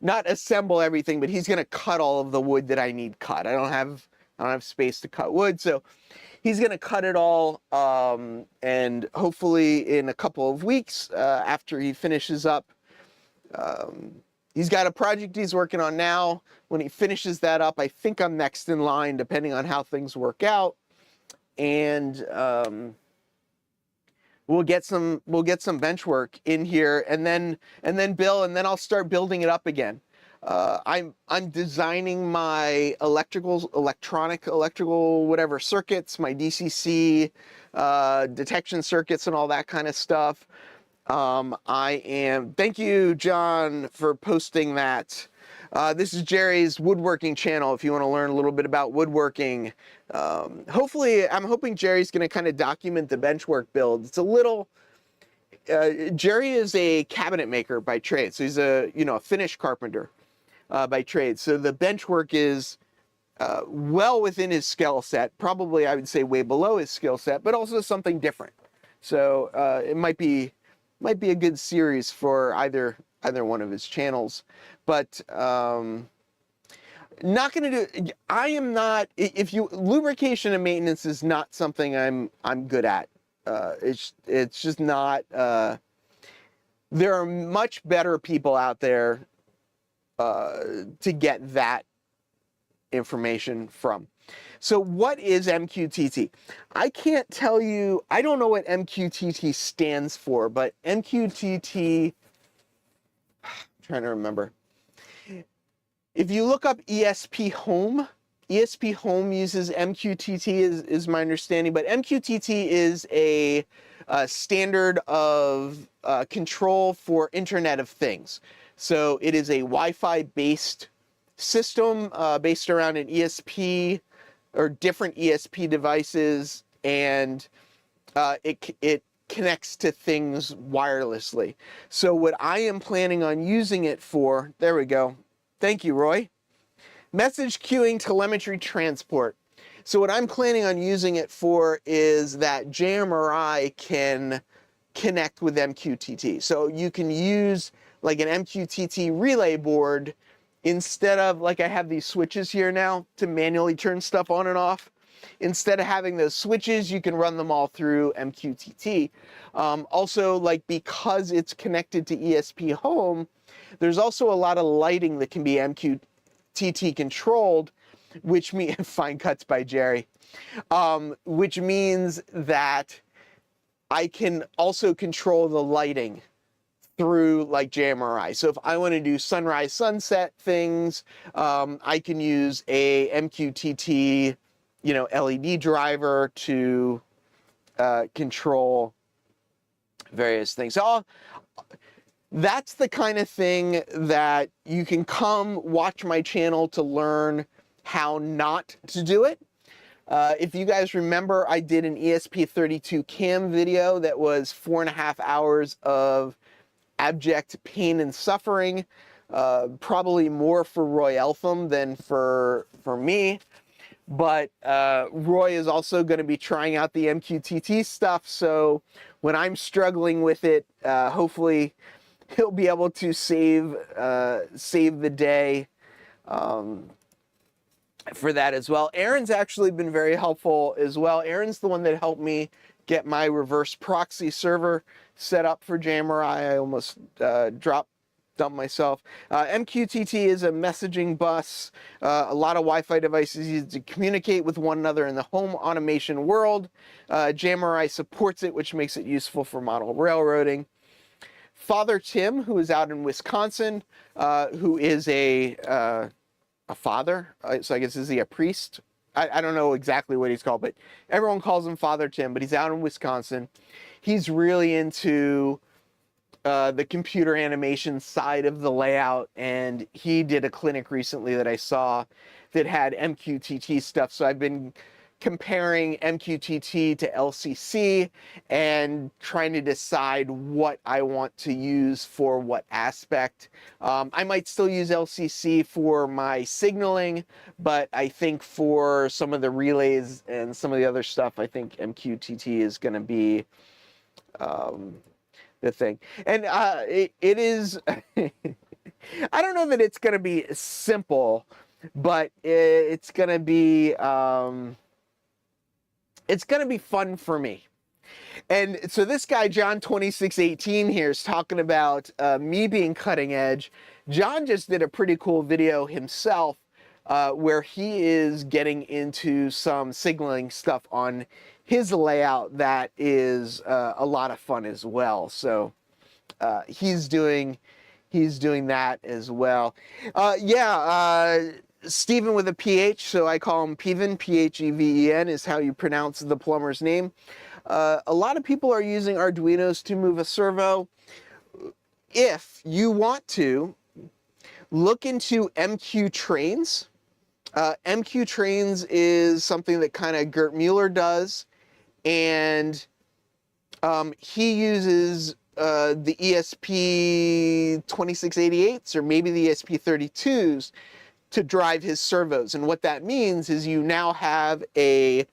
Speaker 2: not assemble everything, but he's going to cut all of the wood that I need cut. I don't have space to cut wood, so he's going to cut it all, and hopefully in a couple of weeks, after he finishes up, he's got a project he's working on now. When he finishes that up, I think I'm next in line, depending on how things work out, and we'll get some bench work in here, and then I'll start building it up again. I'm designing my electrical, whatever circuits, my DCC, detection circuits and all that kind of stuff. Thank you, John, for posting that. This is Jerry's woodworking channel if you want to learn a little bit about woodworking. Hopefully, I'm hoping Jerry's going to kind of document the benchwork build. It's a little, Jerry is a cabinet maker by trade, so he's a finish carpenter by trade. So the bench work is well within his skill set, probably I would say way below his skill set, but also something different. So it might be a good series for either one of his channels. But not going to do. I am not. Lubrication and maintenance is not something I'm good at. It's just not. There are much better people out there to get that information from. So what is MQTT? I can't tell you. I don't know what MQTT stands for, but MQTT. I'm trying to remember. If you look up ESP Home uses MQTT is my understanding, but MQTT is a standard of control for Internet of Things. So it is a Wi-Fi based system based around an ESP or different ESP devices, and it connects to things wirelessly. So what I am planning on using it for, there we go. Thank you, Roy. Message queuing telemetry transport. So what I'm planning on using it for is that JMRI can connect with MQTT. So you can use like an MQTT relay board instead of, like I have these switches here now to manually turn stuff on and off. Instead of having those switches, you can run them all through MQTT. Also, like because it's connected to ESP Home, there's also a lot of lighting that can be MQTT controlled, which means fine cuts by Jerry, which means that I can also control the lighting through like JMRI. So if I want to do sunrise, sunset things, I can use a MQTT, LED driver to control various things. So that's the kind of thing that you can come watch my channel to learn how not to do it. If you guys remember, I did an ESP32 cam video that was 4.5 hours of abject pain and suffering, probably more for Roy Eltham than for me. But Roy is also going to be trying out the MQTT stuff, so when I'm struggling with it, hopefully he'll be able to save the day for that as well. Aaron's actually been very helpful as well. Aaron's the one that helped me get my reverse proxy server set up for JMRI. I almost dumped myself. MQTT is a messaging bus. A lot of Wi-Fi devices use to communicate with one another in the home automation world. JMRI supports it, which makes it useful for model railroading. Father Tim, who is out in Wisconsin, who is a father, so I guess is he a priest? I don't know exactly what he's called, but everyone calls him Father Tim, but he's out in Wisconsin. He's really into the computer animation side of the layout, and he did a clinic recently that I saw that had MQTT stuff. So I've been comparing MQTT to LCC and trying to decide what I want to use for what aspect. I might still use LCC for my signaling, but I think for some of the relays and some of the other stuff, I think MQTT is going to be the thing. And it is, I don't know that it's going to be simple, but it's going to be fun for me. And so this guy, John2618 here, is talking about me being cutting edge. John just did a pretty cool video himself where he is getting into some signaling stuff on his layout that is a lot of fun as well. So he's doing that as well. Stephen with a PH, so I call him Peven, P-H-E-V-E-N is how you pronounce the plumber's name. A lot of people are using Arduinos to move a servo. If you want to, look into MQ Trains. MQ Trains is something that kind of Gert Mueller does, and he uses the ESP 2688s or maybe the ESP 32s to drive his servos. And what that means is you now have a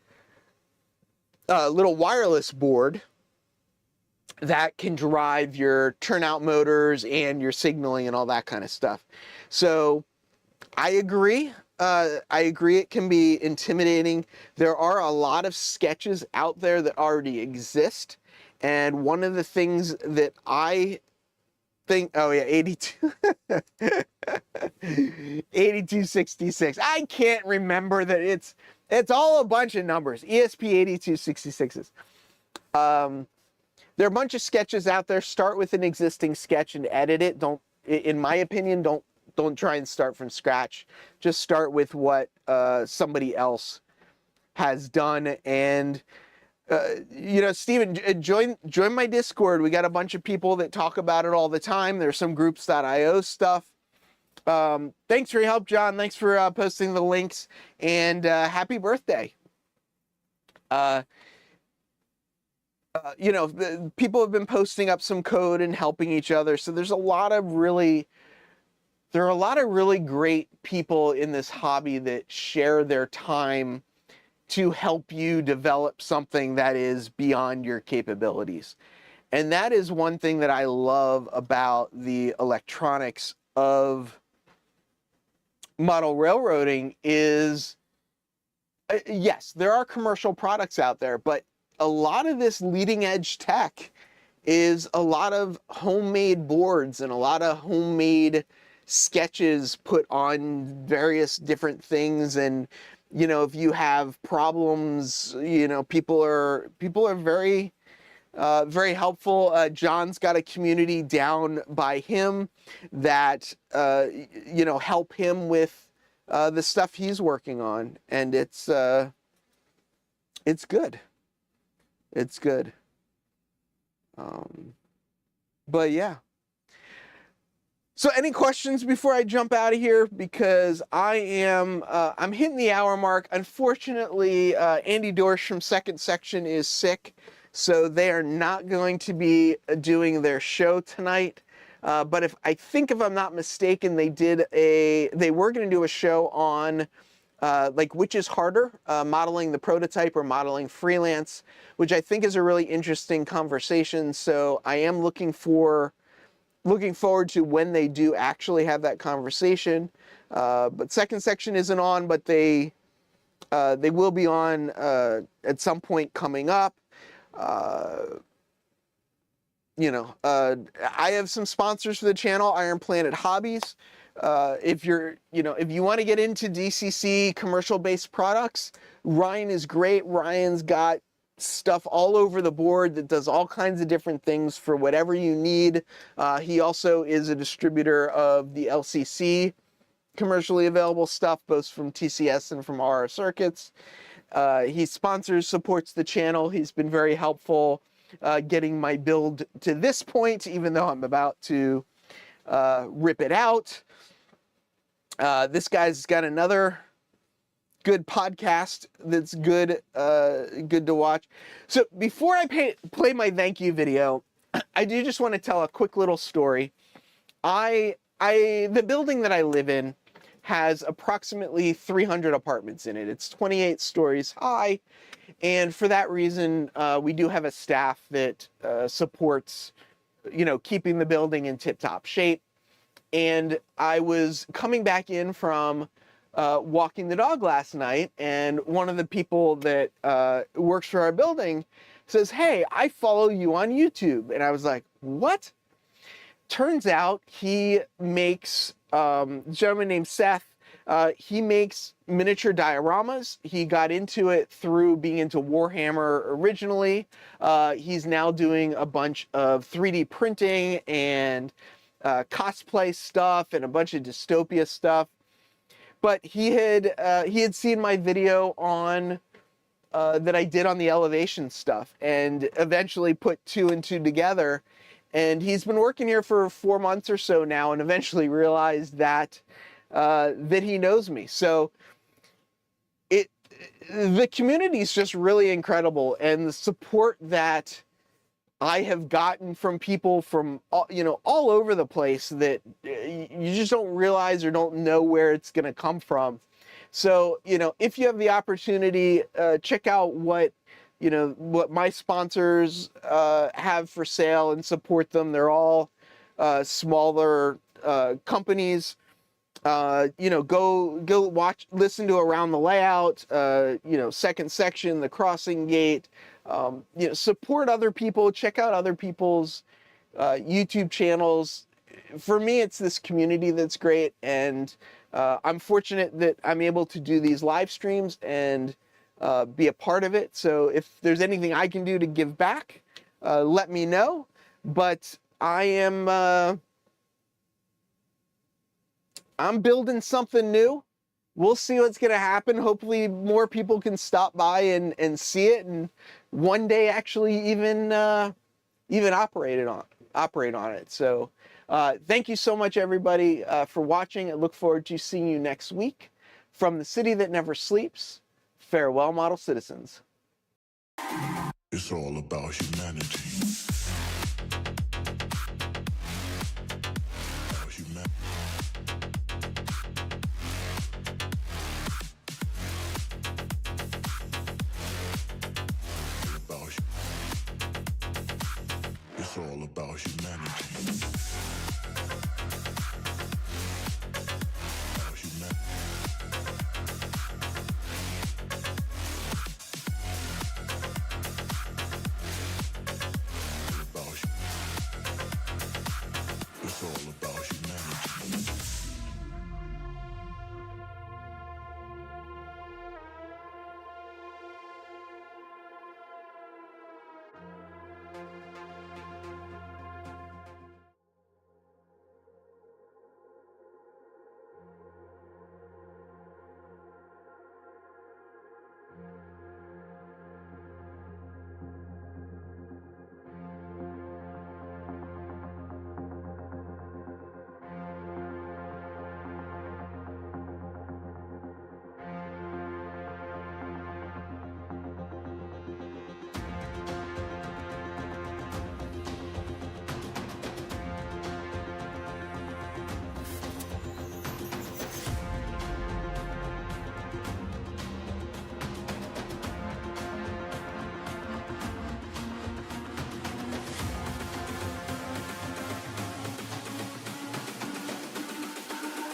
Speaker 2: little wireless board that can drive your turnout motors and your signaling and all that kind of stuff. So I agree. It can be intimidating. There are a lot of sketches out there that already exist. And one of the things that I think, 82, 8266. I can't remember that it's all a bunch of numbers. ESP 8266s. There are a bunch of sketches out there. Start with an existing sketch and edit it. In my opinion, don't try and start from scratch. Just start with what somebody else has done. And Steven, join my Discord. We got a bunch of people that talk about it all the time. There's some groups.io stuff. Thanks for your help, John. Thanks for posting the links, and happy birthday. People have been posting up some code and helping each other. So there are a lot of really great people in this hobby that share their time to help you develop something that is beyond your capabilities. And that is one thing that I love about the electronics of model railroading is, yes, there are commercial products out there, but a lot of this leading edge tech is a lot of homemade boards and a lot of homemade sketches put on various different things. And if you have problems, people are very, very helpful. John's got a community down by him that, help him with the stuff he's working on. And it's good. It's good. But yeah. So any questions before I jump out of here? Because I'm hitting the hour mark. Unfortunately, Andy Dorsch from Second Section is sick, so they are not going to be doing their show tonight. But if I'm not mistaken, they were going to do a show on which is harder, modeling the prototype or modeling freelance, which I think is a really interesting conversation. So I am looking forward to when they do actually have that conversation. But Second Section isn't on, but they will be on at some point coming up. I have some sponsors for the channel, Iron Planet Hobbies. If you want to get into DCC commercial-based products, Ryan is great. Ryan's got stuff all over the board that does all kinds of different things for whatever you need. He also is a distributor of the LCC commercially available stuff, both from TCS and from RR Circuits. He sponsors, supports the channel. He's been very helpful getting my build to this point, even though I'm about to rip it out. This guy's got another good podcast that's good to watch. So before I play my thank you video, I do just want to tell a quick little story. The building that I live in has approximately 300 apartments in it. It's 28 stories high, and for that reason, we do have a staff that supports, keeping the building in tip-top shape. And I was coming back in from walking the dog last night, and one of the people that works for our building says, "Hey, I follow you on YouTube." And I was like, "What?" Turns out he makes, a gentleman named Seth, he makes miniature dioramas. He got into it through being into Warhammer originally. He's now doing a bunch of 3D printing and cosplay stuff and a bunch of dystopia stuff. But he had seen my video on that I did on the elevation stuff, and eventually put 2 and 2 together. And he's been working here for 4 months or so now, and eventually realized that that he knows me. So the community is just really incredible, and the support that I have gotten from people from all over the place that you just don't realize or don't know where it's going to come from. So if you have the opportunity, check out what my sponsors have for sale and support them. They're all smaller companies. Go watch, listen to Around the Layout, Second Section, The Crossing Gate. Support other people, check out other people's YouTube channels. For me, it's this community that's great, and I'm fortunate that I'm able to do these live streams and be a part of it. So if there's anything I can do to give back, let me know. But I'm building something new. We'll see what's going to happen. Hopefully more people can stop by and see it, and one day actually even operate on it. So thank you so much, everybody, for watching. I look forward to seeing you next week. From the city that never sleeps, farewell, model citizens.
Speaker 1: It's all about humanity. It's all about humanity.